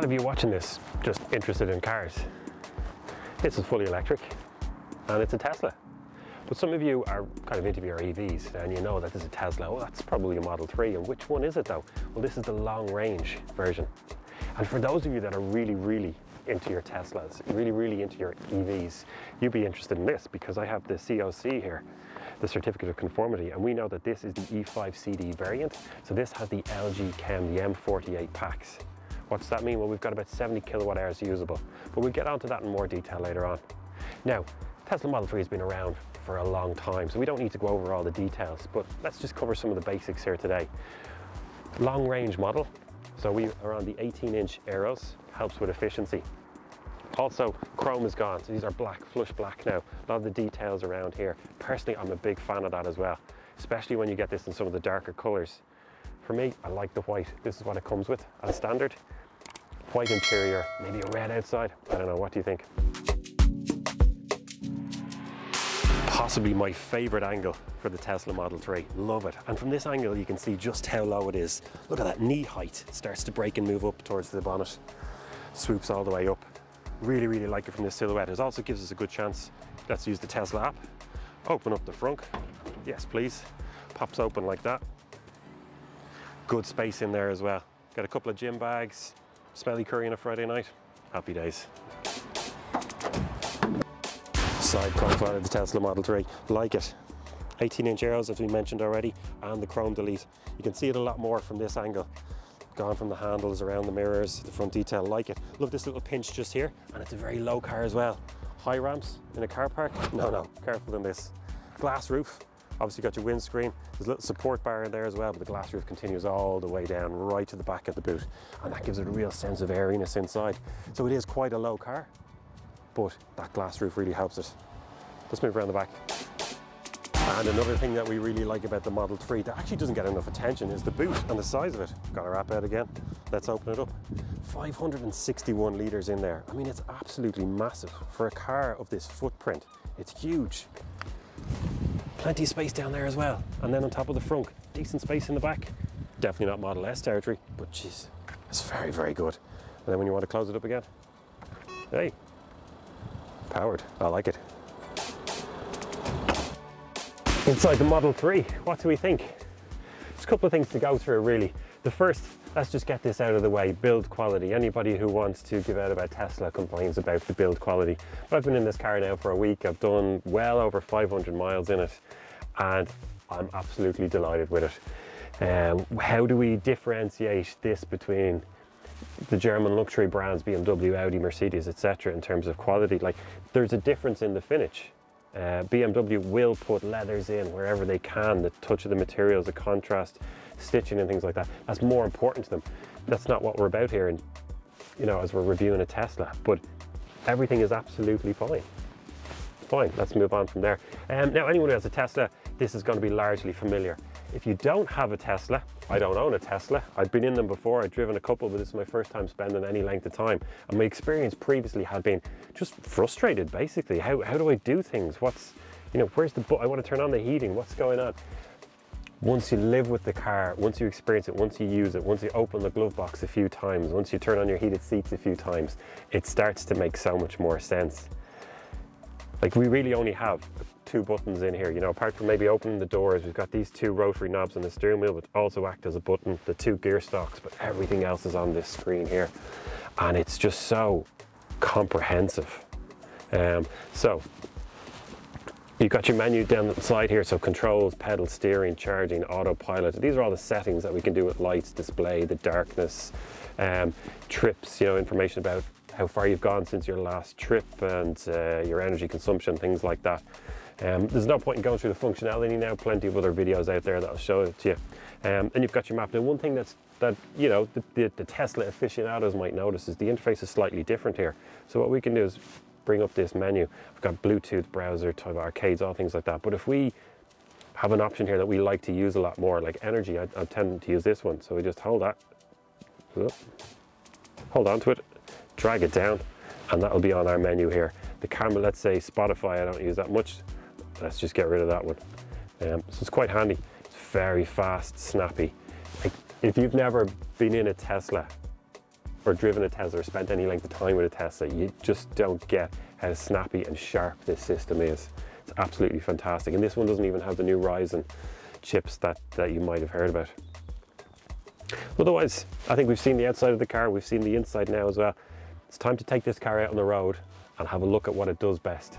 lot of you watching this just interested in cars. This is fully electric and it's a Tesla. But some of you are kind of into your EVs and you know that this is a Tesla. Oh, that's probably a Model 3. And which one is it though? Well, this is the long range version. And for those of you that are really into your Teslas, really into your EVs, you'd be interested in this because I have the COC here, the Certificate of Conformity, and we know that this is the E5CD variant. So this has the LG Chem, the M48 packs. What does that mean? Well, we've got about 70 kilowatt hours usable, but we'll get onto that in more detail later on. Now, Tesla Model 3 has been around for a long time, so we don't need to go over all the details, but let's just cover some of the basics here today. Long range model, so we are on the 18-inch aeros, helps with efficiency. Also, chrome is gone, so these are black, flush black now. A lot of the details around here. Personally, I'm a big fan of that as well, especially when you get this in some of the darker colors. For me, I like the white. This is what it comes with as standard. White interior, maybe a red outside. I don't know, what do you think? Possibly my favorite angle for the Tesla Model 3. Love it. And from this angle, you can see just how low it is. Look at that knee height. It starts to break and move up towards the bonnet. Swoops all the way up. Really like it from this silhouette. It also gives us a good chance. Let's use the Tesla app. Open up the front. Yes, please. Pops open like that. Good space in there as well. Got a couple of gym bags. Smelly curry on a Friday night. Happy days. Side profile of the Tesla Model 3. Like it. 18-inch aeros, as we mentioned already, and the chrome delete. You can see it a lot more from this angle. Gone from the handles, around the mirrors, the front detail. Like it. Love this little pinch just here, and it's a very low car as well. High ramps in a car park? No, careful in this. Glass roof. Obviously got your windscreen. There's a little support bar in there as well, but the glass roof continues all the way down right to the back of the boot, and that gives it a real sense of airiness inside. So it is quite a low car, but that glass roof really helps it. Let's move around the back. And another thing that we really like about the Model 3 that actually doesn't get enough attention is the boot and the size of it. Got our app out again. Let's open it up. 561 litres in there. I mean, it's absolutely massive. For a car of this footprint, it's huge. Plenty of space down there as well. And then on top of the front, decent space in the back. Definitely not Model S territory, but jeez, it's very good. And then when you want to close it up again, hey, powered, I like it. Inside the Model 3, what do we think? There's a couple of things to go through really. The first, let's just get this out of the way, build quality. Anybody who wants to give out about Tesla complains about the build quality. But I've been in this car now for a week. I've done well over 500 miles in it and I'm absolutely delighted with it. How do we differentiate this between the German luxury brands, BMW, Audi, Mercedes, etc. in terms of quality? Like, there's a difference in the finish. BMW will put leathers in wherever they can, the touch of the materials, the contrast, stitching and things like that. That's more important to them. That's not what we're about here, and you know, as we're reviewing a Tesla, but everything is absolutely fine. Fine, let's move on from there. Now, anyone who has a Tesla, this is going to be largely familiar. If you don't have a Tesla, I don't own a Tesla. I've been in them before, I've driven a couple, but this is my first time spending any length of time. And my experience previously had been just frustrated, basically. How do I do things? What's, you know, where's the I want to turn on the heating, what's going on? Once you live with the car, once you experience it, once you use it, once you open the glove box a few times, once you turn on your heated seats a few times, it starts to make so much more sense. Like, we really only have 2 buttons in here, you know, apart from maybe opening the doors. We've got these 2 rotary knobs on the steering wheel, which also act as a button, the 2 gear stalks, but everything else is on this screen here. And it's just so comprehensive. So you've got your menu down the side here, so controls, pedal, steering, charging, autopilot. These are all the settings that we can do with lights, display, the darkness, trips, you know, information about how far you've gone since your last trip and your energy consumption, things like that. There's no point in going through the functionality now. Plenty of other videos out there that'll show it to you. And you've got your map. Now, one thing that you know, the Tesla aficionados might notice is the interface is slightly different here. So what we can do is bring up this menu. We've got Bluetooth, browser, type arcades, all things like that. But if we have an option here that we like to use a lot more, like energy, I tend to use this one. So we just hold that, hold on to it, drag it down, and that'll be on our menu here. The camera, let's say Spotify, I don't use that much. Let's just get rid of that one. So it's quite handy. It's very fast, snappy. Like, if you've never been in a Tesla, or driven a Tesla or spent any length of time with a Tesla, you just don't get how snappy and sharp this system is. It's absolutely fantastic. And this one doesn't even have the new Ryzen chips that you might have heard about. Otherwise, I think we've seen the outside of the car, we've seen the inside now as well. It's time to take this car out on the road and have a look at what it does best.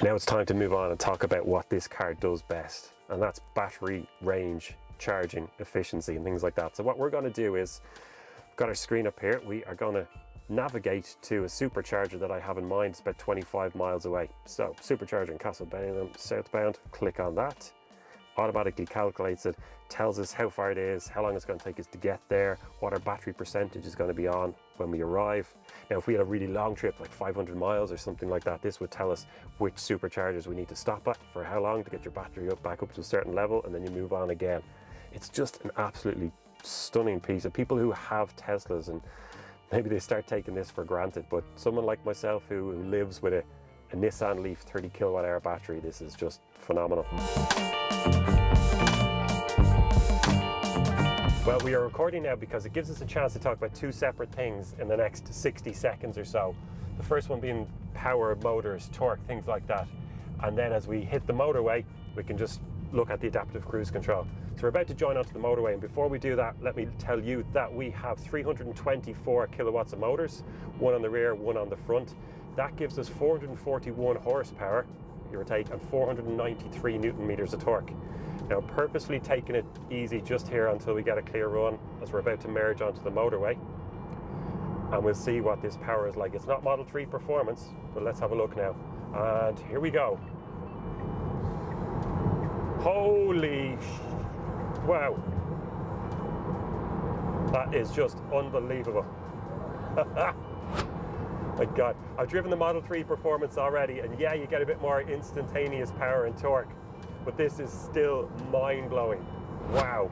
Now it's time to move on and talk about what this car does best, and that's battery range, charging efficiency and things like that. So what we're going to do is, got our screen up here, we are going to navigate to a supercharger that I have in mind. It's about 25 miles away. So supercharger in Castlebane southbound, click on that, automatically calculates it, tells us how far it is, how long it's going to take us to get there, what our battery percentage is going to be on when we arrive. Now, if we had a really long trip, like 500 miles or something like that, this would tell us which superchargers we need to stop at for how long to get your battery back up to a certain level, and then you move on again. It's just an absolutely stunning piece. Of people who have Teslas, and maybe they start taking this for granted, but someone like myself who lives with a Nissan Leaf 30 kilowatt hour battery, this is just phenomenal. Well, we are recording now because it gives us a chance to talk about two separate things in the next 60 seconds or so. The first one being power, motors, torque, things like that. And then as we hit the motorway, we can just look at the adaptive cruise control. So we're about to join onto the motorway, and before we do that, let me tell you that we have 324 kilowatts of motors, one on the rear, one on the front. That gives us 441 horsepower, give or take, and 493 newton meters of torque. Now, purposely taking it easy just here until we get a clear run, as we're about to merge onto the motorway, and we'll see what this power is like. It's not Model 3 performance, but let's have a look now. And here we go. Holy wow, that is just unbelievable. My God, I've driven the Model 3 performance already, and yeah, you get a bit more instantaneous power and torque, but this is still mind-blowing. Wow.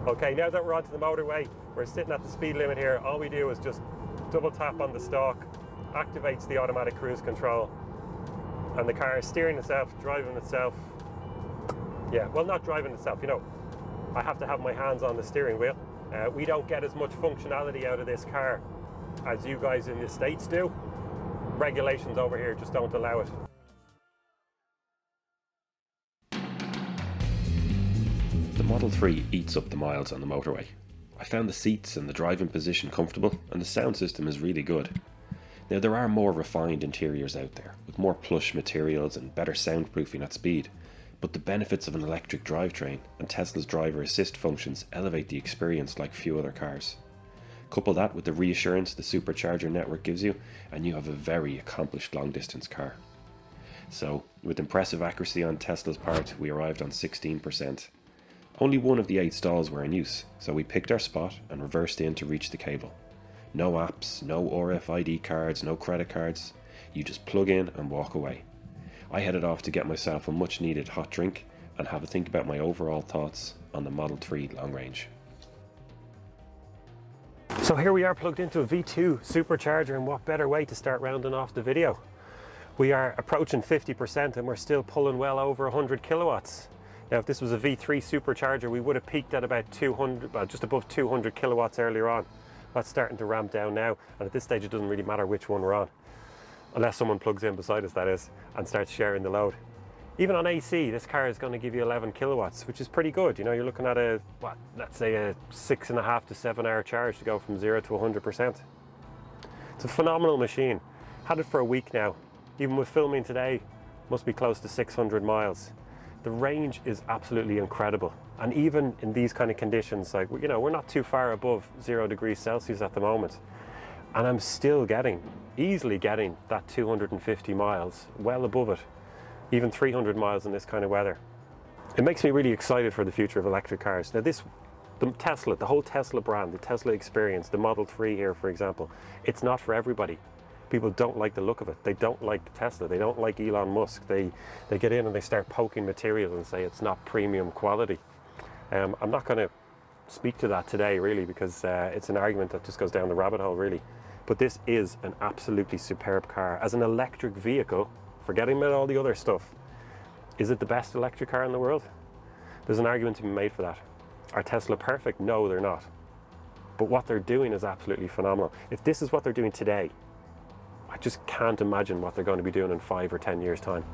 Okay, now that we're onto the motorway, we're sitting at the speed limit here. All we do is just double tap on the stalk, activates the automatic cruise control, and the car is steering itself, driving itself. Yeah, well, not driving itself, you know, I have to have my hands on the steering wheel. We don't get as much functionality out of this car as you guys in the States do. Regulations over here just don't allow it. The Model 3 eats up the miles on the motorway. I found the seats and the driving position comfortable, and the sound system is really good. Now, there are more refined interiors out there, with more plush materials and better soundproofing at speed, but the benefits of an electric drivetrain and Tesla's driver assist functions elevate the experience like few other cars. Couple that with the reassurance the Supercharger network gives you, and you have a very accomplished long-distance car. So, with impressive accuracy on Tesla's part, we arrived on 16%. Only one of the 8 stalls were in use, so we picked our spot and reversed in to reach the cable. No apps, no RFID cards, no credit cards. You just plug in and walk away. I headed off to get myself a much needed hot drink and have a think about my overall thoughts on the Model 3 long range. So here we are plugged into a V2 supercharger, and what better way to start rounding off the video. We are approaching 50% and we're still pulling well over 100 kilowatts. Now, if this was a V3 supercharger, we would have peaked at about 200, well, just above 200 kilowatts earlier on. That's starting to ramp down now, and at this stage it doesn't really matter which one we're on, unless someone plugs in beside us, that is, and starts sharing the load. Even on AC, this car is going to give you 11 kilowatts, which is pretty good. You know, you're looking at a, what, let's say a 6.5 to 7 hour charge to go from 0 to 100%. It's a phenomenal machine. Had it for a week now. Even with filming today, must be close to 600 miles. The range is absolutely incredible. And even in these kind of conditions, like, you know, we're not too far above 0 degrees Celsius at the moment. And I'm still easily getting that 250 miles, well above it, even 300 miles in this kind of weather. It makes me really excited for the future of electric cars. Now the Tesla, the whole Tesla brand, the Tesla experience, the Model 3 here, for example, it's not for everybody. People don't like the look of it. They don't like Tesla. They don't like Elon Musk. They get in and they start poking material and say it's not premium quality. I'm not going to speak to that today, really, because it's an argument that just goes down the rabbit hole, really. But this is an absolutely superb car. As an electric vehicle, forgetting about all the other stuff, Is it the best electric car in the world? There's an argument to be made for that. Are Tesla perfect? No, they're not. But what they're doing is absolutely phenomenal. If this is what they're doing today, I just can't imagine what they're going to be doing in 5 or 10 years' time.